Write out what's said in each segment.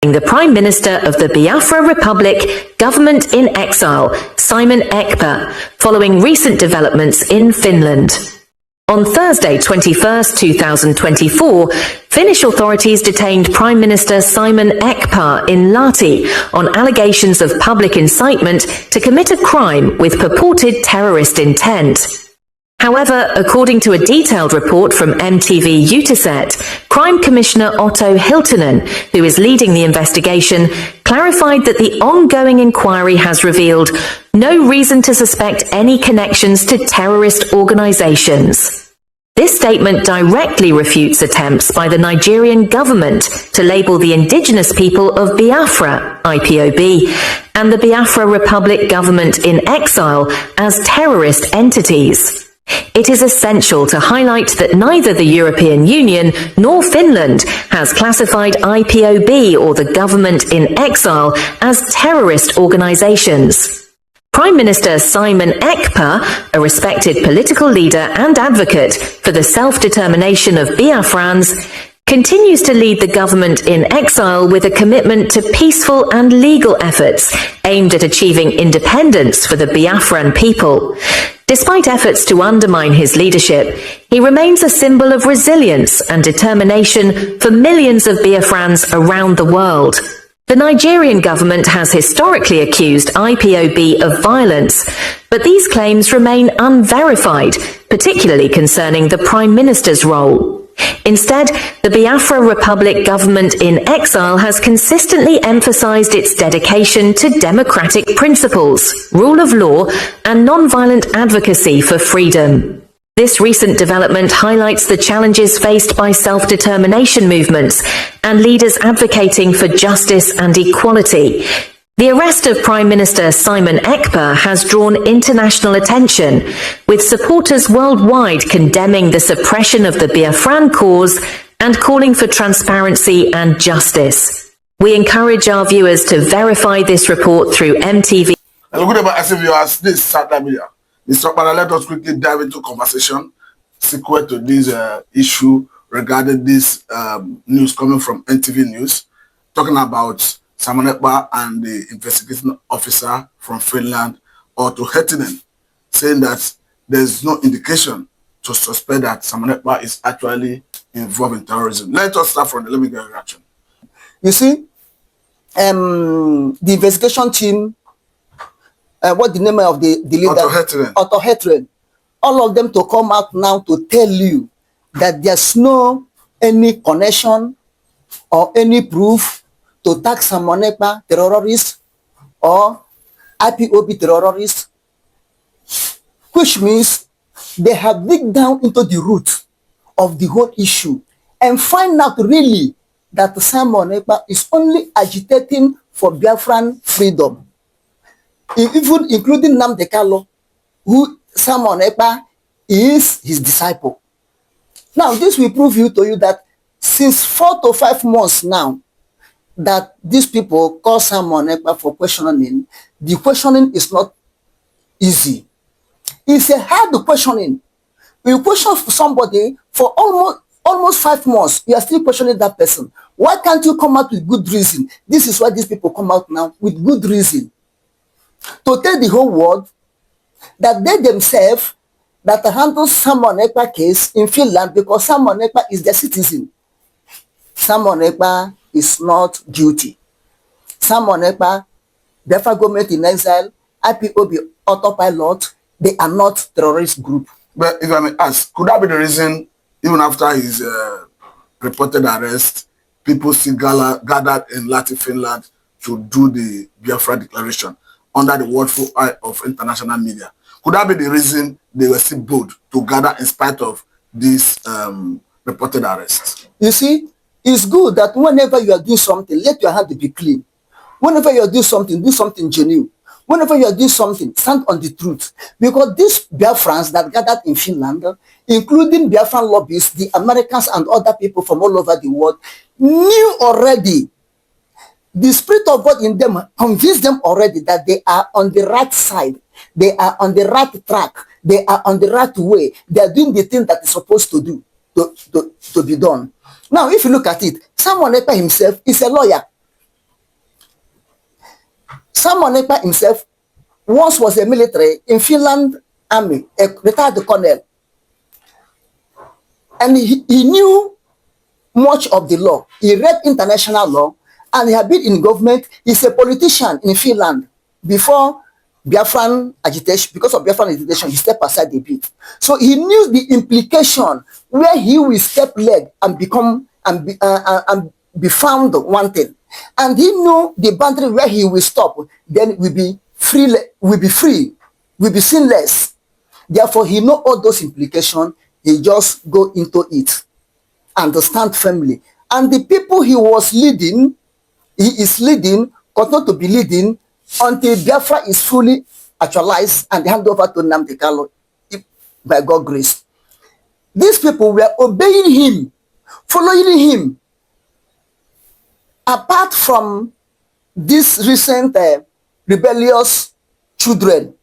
The Prime Minister of the Biafra Republic, government in exile, Simon Ekpa, following recent developments in Finland. On Thursday, 21st, 2024, Finnish authorities detained Prime Minister Simon Ekpa in Lahti on allegations of public incitement to commit a crime with purported terrorist intent. However, according to a detailed report from MTV Uutiset, Crime Commissioner Otto Hiltunen, who is leading the investigation, clarified that the ongoing inquiry has revealed no reason to suspect any connections to terrorist organizations. This statement directly refutes attempts by the Nigerian government to label the indigenous people of Biafra, IPOB, and the Biafra Republic government in exile as terrorist entities. It is essential to highlight that neither the European Union nor Finland has classified IPOB or the government in exile as terrorist organizations. Prime Minister Simon Ekpa, a respected political leader and advocate for the self-determination of Biafrans, continues to lead the government in exile with a commitment to peaceful and legal efforts aimed at achieving independence for the Biafran people. Despite efforts to undermine his leadership, he remains a symbol of resilience and determination for millions of Biafrans around the world. The Nigerian government has historically accused IPOB of violence, but these claims remain unverified, particularly concerning the Prime Minister's role. Instead, the Biafra Republic government in exile has consistently emphasized its dedication to democratic principles, rule of law, and non-violent advocacy for freedom. This recent development highlights the challenges faced by self-determination movements and leaders advocating for justice and equality. The arrest of Prime Minister Simon Ekpa has drawn international attention, with supporters worldwide condemning the suppression of the Biafran cause and calling for transparency and justice. We encourage our viewers to verify this report through MTV. Hello, good evening, as viewers. This is Saturday Abia. Mr. Okpara, let us quickly dive into conversation sequel to this issue regarding this news coming from NTV News, talking about Simon Ekpa and the investigating officer from Finland, Otto Hiltunen, saying that there's no indication to suspect that Simon Ekpa is actually involved in terrorism. Let us start from the let me get a reaction. You see, the investigation team, what the name of the leader? Otto Hiltunen. All of them to come out now to tell you that there's no any connection or any proof to tag Simon Ekpa terrorists or IPOB terrorists, which means they have dig down into the root of the whole issue and find out really that Simon Ekpa is only agitating for Biafran freedom, even including Nnamdi Kanu, who Simon Ekpa is his disciple. Now, this will prove to you that since 4 to 5 months now, that these people call Simon Ekpa for questioning, the questioning is not easy. It's a hard questioning. You question somebody for almost 5 months, you are still questioning that person. Why can't you come out with good reason? This is why these people come out now with good reason. To tell the whole world that they themselves that handle Simon Ekpa case in Finland because Simon Ekpa is their citizen. Simon Ekpa is not guilty. Simon Ekpa, Biafra government in exile, IPOB autopilot, they are not terrorist group. But if I may ask, could that be the reason, even after his reported arrest, people still gathered in Lahti, Finland to do the Biafra declaration under the watchful eye of international media? Could that be the reason they were still bold to gather in spite of this reported arrest? You see, it's good that whenever you are doing something, let your hand be clean. Whenever you are doing something genuine. Whenever you are doing something, stand on the truth. Because these Biafrans that gathered in Finland, including Biafran lobbyists, the Americans and other people from all over the world, knew already. The Spirit of God in them convinced them already that they are on the right side. They are on the right track. They are on the right way. They are doing the thing that is supposed to do, to be done. Now, if you look at it, Simon Ekpa himself is a lawyer. Simon Ekpa himself once was a military in Finland army, a retired colonel. And he knew much of the law. He read international law and he had been in government. He's a politician in Finland. Before Biafran agitation, because of Biafran agitation, he stepped aside a bit. So he knew the implication where he will step leg and become and be found wanting. And he knew the boundary where he will stop, then will be free, will be sinless. Therefore, he know all those implications. He just go into it, understand firmly. And the people he was leading, he is leading, continue to be leading until Biafra is fully actualized and hand over to Nnamdi Kanu by God's grace. These people were obeying him, following him. Apart from these recent rebellious children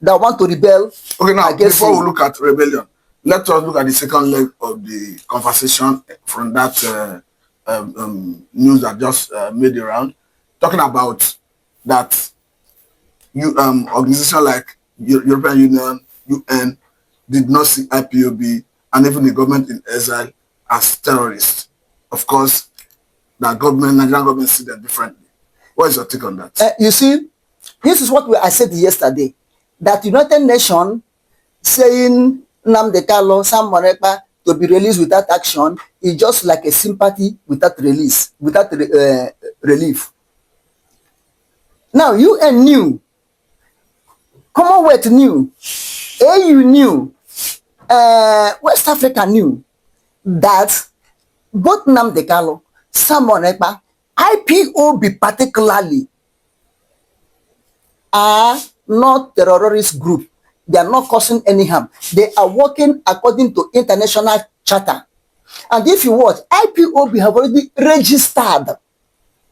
that want to rebel. Okay, now against before him. we look at rebellion, let us look at the second leg of the conversation from that news that just made the round, talking about that organization like European Union, UN, did not see IPOB and even the government in exile as terrorists. Of course, the Nigerian government see them differently. What is your take on that? You see, this is what I said yesterday, that United Nations saying Nnamdi Kanu, Simon Ekpa to be released without action is just like a sympathy without release, without relief. Now, UN knew, Commonwealth knew, AU knew, West Africa knew that both Nnamdi Kanu, Simon Ekpa, IPOB particularly, are not terrorist group. They are not causing any harm. They are working according to international charter. And if you watch, IPOB have already registered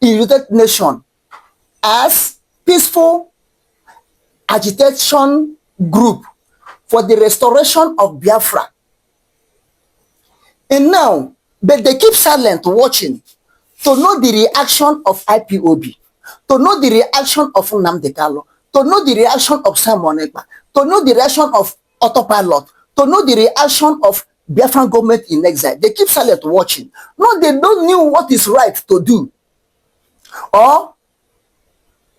in United Nations as peaceful agitation group for the restoration of Biafra. And now, but they keep silent watching to know the reaction of IPOB, to know the reaction of Nnamdi Kanu, to know the reaction of Simon Ekpa, to know the reaction of autopilot, to know the reaction of Biafran government in exile. They keep silent watching. No, they don't know what is right to do. Or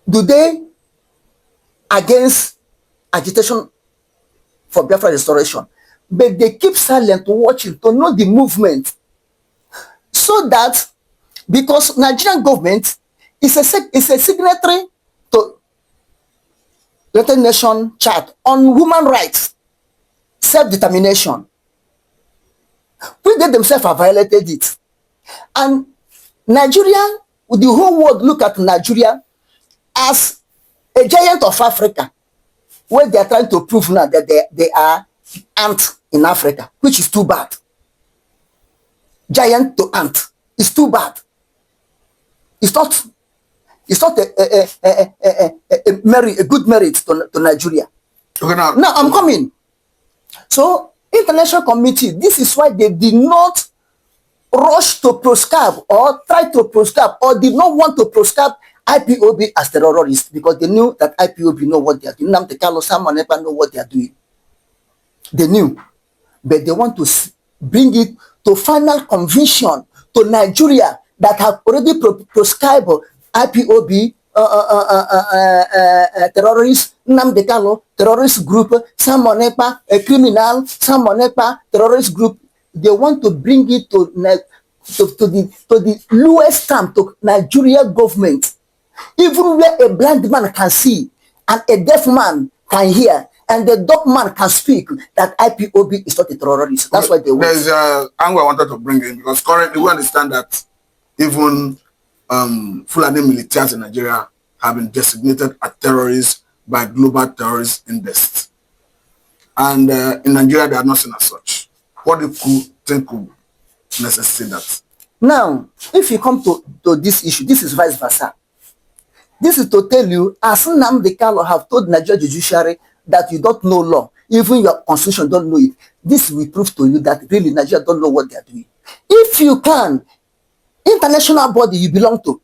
do they against agitation for Biafra restoration? But they keep silent watching to know the movement. So that, because Nigerian government is a signatory to United Nations Charter on human rights, self-determination. They themselves have violated it. And Nigeria, the whole world look at Nigeria as a giant of Africa, where they are trying to prove now that they are ant in Africa, which is too bad. Giant to ant is too bad. It's not a good merit to Nigeria. Okay, now I'm coming. So, international committee, this is why they did not rush to proscribe or try to proscribe or did not want to proscribe IPOB as terrorists, because they knew that IPOB know what they are doing. Nnamdi Kanu, Simon Ekpa know what they are doing. They knew. But they want to bring it to final conviction to Nigeria that have already proscribed IPOB terrorist, Nnamdi Kanu terrorist group, Simon Ekpa a criminal, Simon Ekpa terrorist group. They want to bring it to the lowest stamp to Nigeria government. Even where a blind man can see and a deaf man can hear and the dumb man can speak, that IPOB is not a terrorist. That's why they want. There's an angle I wanted to bring in, because currently we understand that even Fulani militaries in Nigeria have been designated as terrorists by Global Terrorist Index. And in Nigeria, they are not seen as such. What do you think could necessitate that? Now, if you come to this issue, this is vice versa. This is to tell you, as Nnamdi Kanu have told Nigeria judiciary that you don't know law, even your constitution don't know it. This will prove to you that really Nigeria don't know what they are doing. If you can, international body you belong to,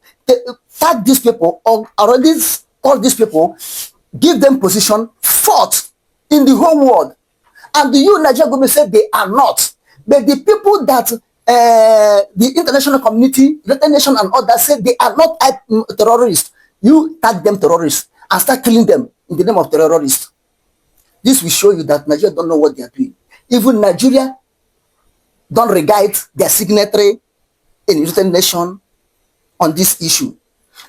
tag these people already call these people, give them position, fought in the whole world. And the Nigerian government said they are not. But the people that the international community, United Nations and others said they are not terrorists, you tag them terrorists and start killing them in the name of terrorists. This will show you that Nigeria don't know what they are doing. Even Nigeria don't regard their signatory in United Nations on this issue.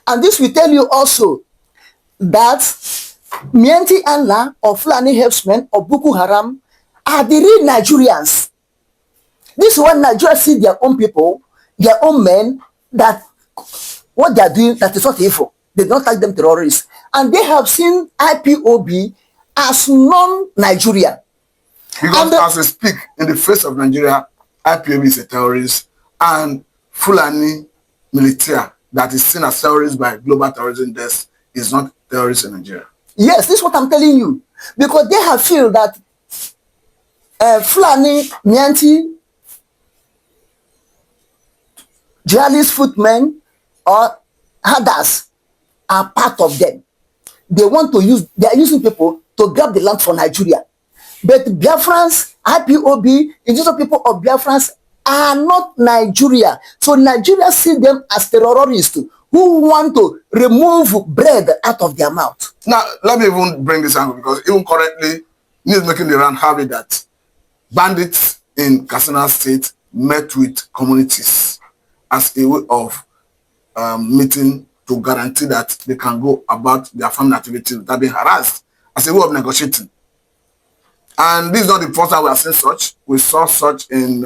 And this will tell you also that Mianti Allah or Fulani herdsmen or Boko Haram are the real Nigerians. This is when Nigeria see their own people, their own men, that what they are doing, that is not evil. They don't like them terrorists. And they have seen IPOB as non-Nigerian. Because as they speak, in the face of Nigeria, IPOB is a terrorist, and Fulani military that is seen as terrorists by global terrorism desk is not terrorists in Nigeria. Yes, this is what I'm telling you. Because they have feel that Fulani, Mianti, jihadist footmen or others are part of them. They want to use, they are using people to grab the land for Nigeria. But Biafrans, IPOB, indigenous people of Biafrans are not Nigeria. So Nigeria see them as terrorists who want to remove bread out of their mouth. Now, let me even bring this angle, because even currently, news making the round have it that bandits in Katsina State met with communities as a way of meeting to guarantee that they can go about their farming activities without being harassed, as a way of negotiating. And this is not the first time we have seen such. We saw such in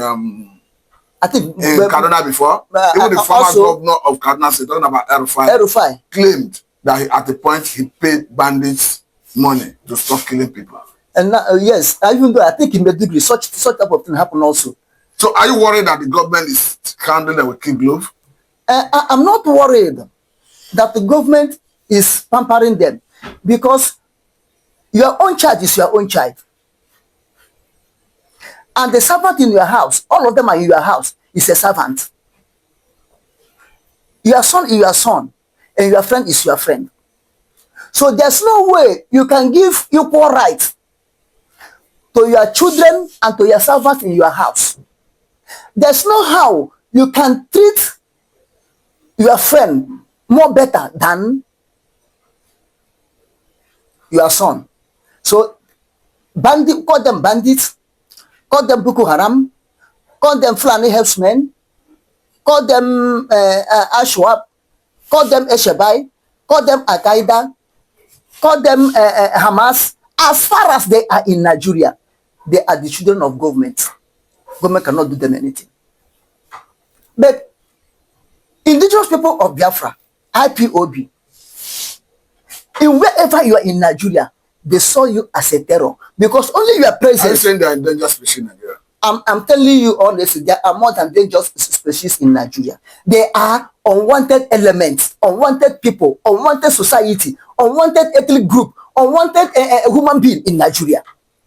I think in Kaduna before. Even the former governor of Kaduna State, talking about Erufai, claimed that he, at a point he paid bandits money to stop killing people. And yes, even though I think in Meduguri such type of thing happen also. So are you worried that the government is handling them with kid glove? I'm not worried that the government is pampering them, because your own child is your own child. And the servant in your house, all of them are in your house, is a servant. Your son is your son, and your friend is your friend. So there's no way you can give equal rights to your children and to your servants in your house. There's no how you can treat your friend more better than your son. So bandit, call them bandits, call them Boko Haram, call them Fulani herdsmen, call them Ashwab, call them Eshabai, call them Al-Qaeda, call them Hamas. As far as they are in Nigeria, they are the children of government. Government cannot do them anything. But indigenous people of Biafra, IPOB, in wherever you are in Nigeria, they saw you as a terror, because only your presence. Are you saying they are endangered species in Nigeria? I'm telling you honestly, there are more than dangerous species in Nigeria. They are unwanted elements, unwanted people, unwanted society, unwanted ethnic group, unwanted human being in Nigeria.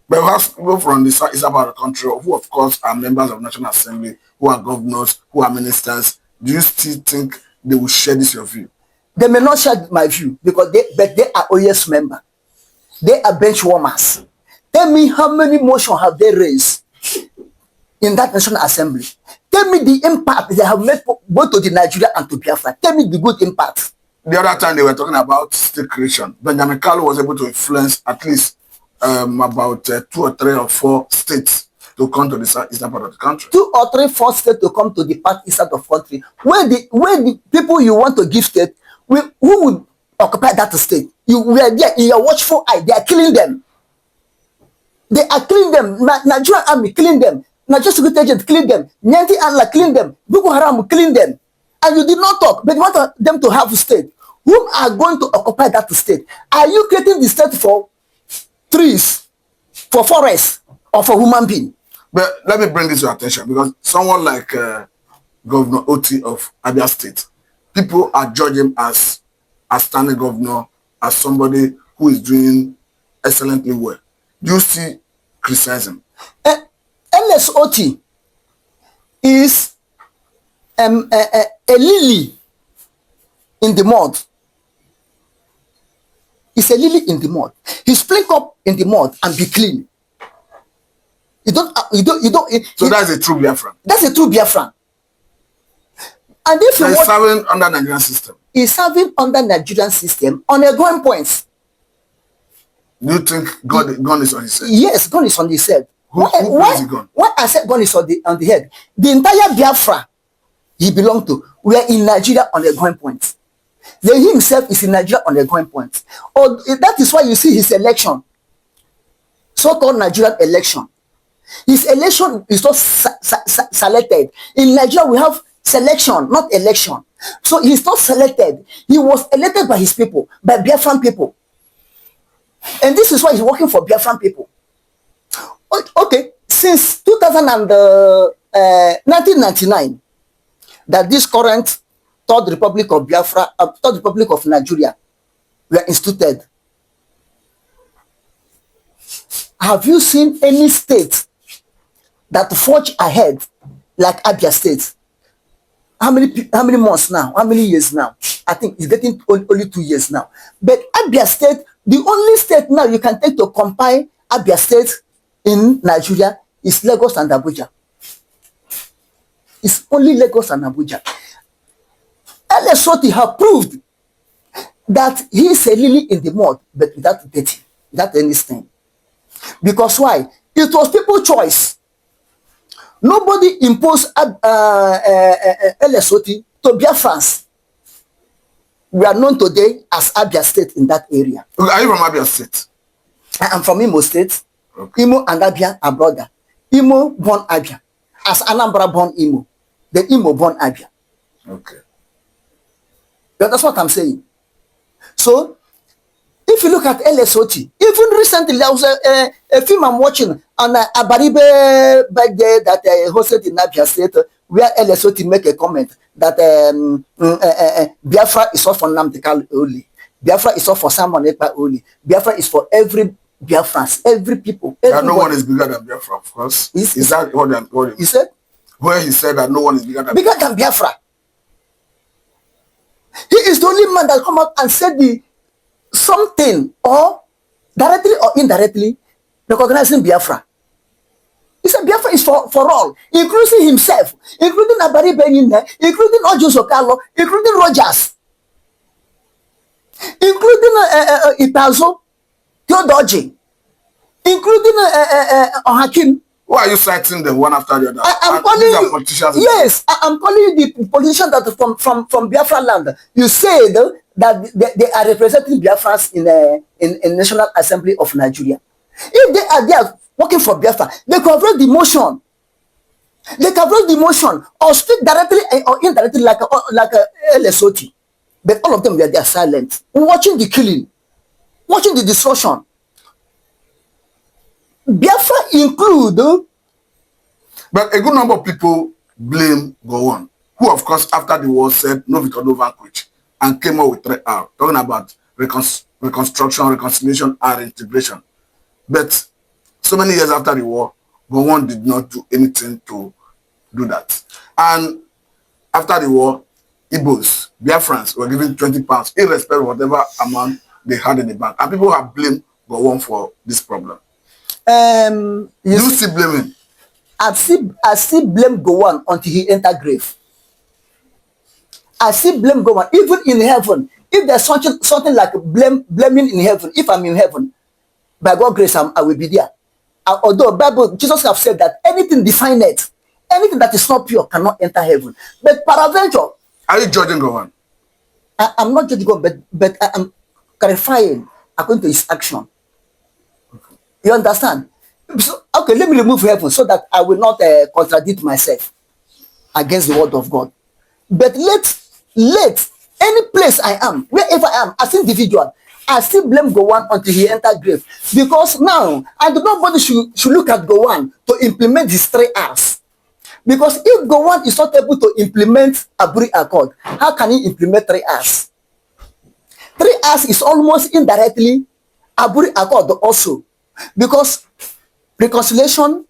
But we have people from the south east part of the country who, of course, are members of National Assembly, who are governors, who are ministers. Do you still think they will share this your view? They may not share my view, because they are OES members. They are bench warmers. Tell me how many motions have they raised in that National Assembly. Tell me the impact they have made both to the Nigeria and to Biafra. Tell me the good impact. The other time they were talking about state creation, Benjamin Kalu was able to influence at least about 2 or 3 or 4 states to come to the eastern part of the country. 2 or 3, 4 states to come to the part eastern of the country. Where the people you want to give state, who would occupy that state? You were there in your watchful eye. They are killing them. They are killing them. Nigerian army killing them. Nigerian security agent killing them. Nyanti Allah killing them. Boko Haram killing them. And you did not talk, but you want them to have a state. Who are going to occupy that state? Are you creating the state for trees, for forests, or for human being? But let me bring this to your attention, because someone like Governor Oti of Abia State, people are judging him as a standing governor, as somebody who is doing excellently well. Do you see criticism? LS Oti is a lily in the mud. is a lily in the mud. He splink up in the mud and be clean. So that's a true Biafran. That's a true Biafran. And if so he's serving under Nigerian system. He's serving under Nigerian system on a going point. Do you think gun is on his head? Yes, gun is on his head. Who plays the gun? Why I said gun is on the head? The entire Biafra he belonged to were in Nigeria on a going point. Then he himself is in Nigeria on a going point. Or that is why you see his election, so-called Nigerian election. His election is not selected. In Nigeria, we have selection, not election. So he's not selected. He was elected by his people, by Biafran people. And this is why he's working for Biafran people. Okay, since 1999, that this current Third Republic of Biafra, Third Republic of Nigeria were instituted. Have you seen any state that forge ahead like Abia State? How many months now? How many years now? I think it's getting only 2 years now. But Abia State, the only state now you can take to compile Abia State in Nigeria is Lagos and Abuja. It's only Lagos and Abuja. LSOT have proved that he is a lily in the mud, but without dirty, without any stain. Because why? It was people's choice. Nobody imposed LSOT to Biafrans. We are known today as Abia State in that area. Are you from Abia State? I am from Imo State. Okay. Imo and Abia are brother. Imo born Abia. As Anambra born Imo. Then Imo born Abia. Okay. That's what I'm saying. So, if you look at LSOT, even recently there was a film I'm watching on Abaribe back there that hosted in Abia State, where LSOT make a comment that Biafra is not for Namdekal only. Biafra is not for Simon Ekpa only. Biafra is for every Biafrans, every people. No one is bigger than Biafra, of course. Is that what he said? Where he said that no one is bigger than Biafra. He is the only man that come out and said something, or directly or indirectly recognizing Biafra. He said Biafra is for all, including himself, including Abari Benine, including Ojo Sokalo, including Rogers, including Itazo, Theodoji, including Hakim. Why are you citing them one after the other? I'm calling you. Yes, I'm calling you the politician that from Biafra land. You said that they are representing Biafrans in National Assembly of Nigeria. If they are there working for Biafra, they can vote the motion. They can vote the motion or speak directly or indirectly like a LSOT. But all of them were there silent, watching the killing, watching the destruction. Biafra include, but a good number of people blame Gowon, who of course after the war said no victor, no vanquish, and came up with 3R, talking about reconstruction, reconciliation, and integration. But so many years after the war, Gowon did not do anything to do that. And after the war, Igbos, Biafrans were given £20, irrespective of whatever amount they had in the bank. And people have blamed Gowon for this problem. You still blame him? I still blame Gowon until he enter grave. I still blame Gowon, even in heaven. If there's something like blaming in heaven, if I'm in heaven, by God's grace, I will be there. Although Bible, Jesus have said that anything definite, anything that is not pure cannot enter heaven. But peradventure, are you judging Gowon? I'm not judging Gowon, but I'm clarifying according to his action. Okay. You understand? So, okay, let me remove heaven so that I will not contradict myself against the word of God. But let any place I am, wherever I am, as individual, I still blame Gowon until he enter grave. Because now, and nobody should look at Gowon to implement his 3 R's. Because if Gowon is not able to implement Aburi Accord, how can he implement 3 R's? 3 R's is almost indirectly Aburi Accord also. Because reconciliation,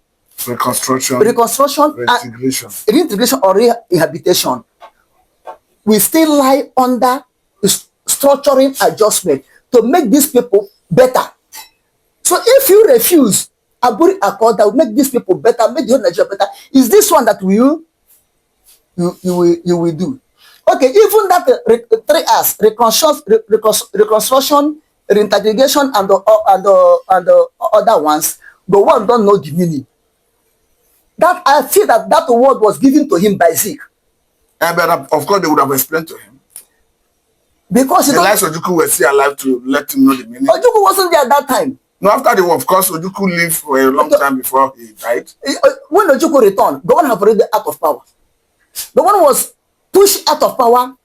reconstruction, reintegration or rehabilitation, we still lie under structuring adjustment to make these people better. So if you refuse Aburi Accord that will make these people better, make the whole Nigeria better, is this one that you will do? Okay, even that 3 R's, reconstruction, reintegration, and the other ones, the one don't know the meaning. That I feel that word was given to him by Zeke. But of course, they would have explained to him. Because the likes of Ojukwu were still alive to let him know the meaning. Ojukwu wasn't there at that time. No, after the war, of course, Ojukwu lived for a long time before he died. When Ojukwu returned, the one had already out of power. The one was pushed out of power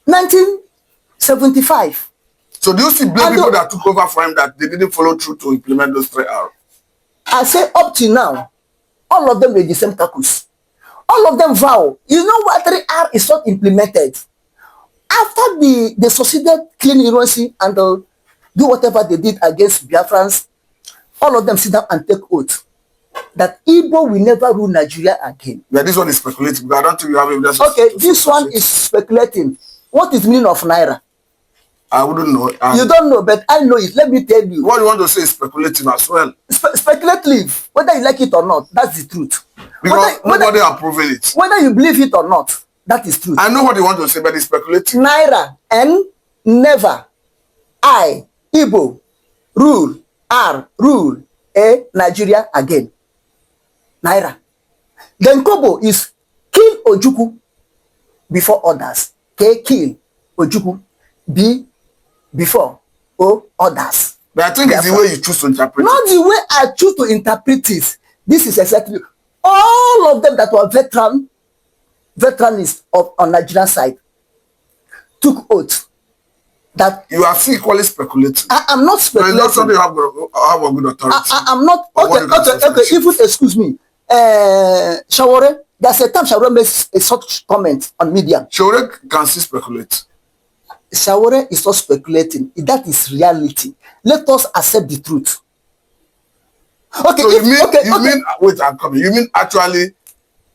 1975. So do you see blame people that took over for him that they didn't follow through to implement those 3 R's? I say up to now, all of them were the same caucus. All of them vow. You know what 3 R is not implemented. After they succeeded clean Ironsi and do whatever they did against Biafrans, all of them sit down and take oath that Igbo will never rule Nigeria again. Yeah, this one is speculating, but I don't think you have evidence. Okay, this one is speculating. What is the meaning of Naira? I wouldn't know. You don't know, but I know it. Let me tell you. What you want to say is speculative as well. Speculative, whether you like it or not, that's the truth. Because nobody are proving it. Whether you believe it or not, that is truth. I know what you want to say, but it's speculative. Naira, N, never. I, Igbo, rule, R, rule, A, Nigeria again. Naira. Then Kobo is kill Ojukwu before others. K, kill Ojukwu. B, before O, others. But I think it's the way you choose to interpret it. Not the way I choose to interpret it. This is exactly all of them that were veteranists on Nigerian side took oath that you are still equally speculating. I am not speculating. No, it's not something you have a good authority. I'm not. Okay. Even excuse me, Shawore. There's a time Shawore makes a such comment on media. Shawore can still speculate. Shawore is not speculating. That is reality. Let us accept the truth. Okay. So wait, I'm coming. You mean actually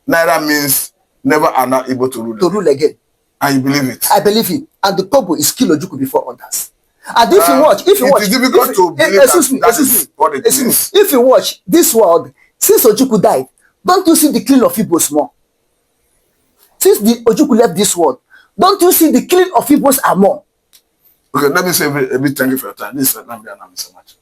Naira means never are not able to rule again. And you believe it? I believe it. And the Kobo is kill Ojukwu before others. And if you watch, it's difficult to believe if you watch this world, since Ojukwu died, don't you see the killing of Igbos more? Since the Ojukwu left this world, don't you see the killing of Igbos are more? Okay, let me say a bit thank you for your time. This is Nigerian so much.